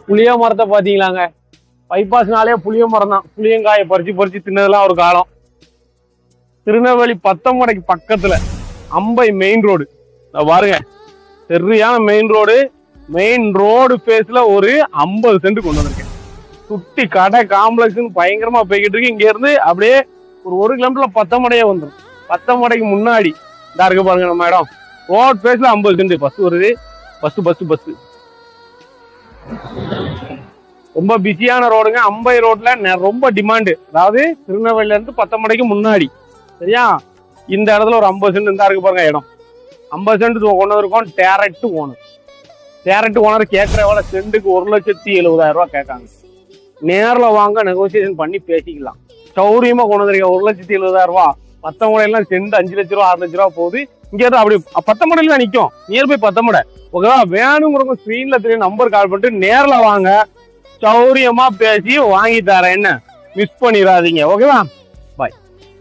புளிய மரத்தை பாத்தீங்களாங்க, பைபாஸ்னாலே புளிய மரம் தான். புளியங்காயை பறிச்சு பறிச்சு தின்னதெல்லாம் ஒரு காலம். திருநெல்வேலி பத்தமடைக்கு பக்கத்துல அம்பை மெயின் ரோடு பாருங்க, சரியான மெயின் ரோடு. மெயின் ரோடு பேஸ்ல ஒரு 50 சென்ட் கொண்டு வந்திருக்கேன். சுட்டி கடை காம்ப்ளெக்ஸ் பயங்கரமா போய்கிட்டு இருக்கு. இங்க இருந்து அப்படியே ஒரு 1 கிலோமீட்டர்ல பத்தமடையே வந்துடும். பத்தமடைக்கு முன்னாடி இதா இருக்கு பாருங்க நம்ம இடம். ரோட் பேஸ்ல 50 சென்ட். பஸ் வருது, பஸ் ரொம்ப பிஸியான ரோடுங்க. அம்பை ரோட்ல ரொம்ப டிமாண்டு. அதாவது திருநெல்வேலியில இருந்து பத்தமடைக்கு முன்னாடி, சரியா? இந்த இடத்துல ஒரு 50 சென்ட் இருந்தா இருக்கு பாருங்க இடம். 50 சென்ட் கொண்டு வந்திருக்கோம். டேரக்ட் ஓனர் கேட்கற எவ்வளவு சென்ட்டுக்கு 1,70,000 ரூபாய் கேட்காங்க. நேர்ல வாங்க, நெகோசியேஷன் பண்ணி பேசிக்கலாம். சௌரியமா கொண்டு வந்திருக்கேன். 1,70,000 ரூபாய். பத்தமடையெல்லாம் சென்ட் 5 லட்ச ரூபா 6 லட்ச ரூபா போகுது. இங்க இருந்து அப்படி பத்தமடையில தான் நிற்கும். நியர்பை பத்தமடை. ஓகேவா? வேணுங்கிறவங்க ஸ்கிரீன்ல தெரிய நம்பர் கால் பண்ணிட்டு நேர்ல வாங்க, சௌரியமா பேசி வாங்கி தரேன். என்ன மிஸ் பண்ணிடாதீங்க. ஓகேவா? பாய்.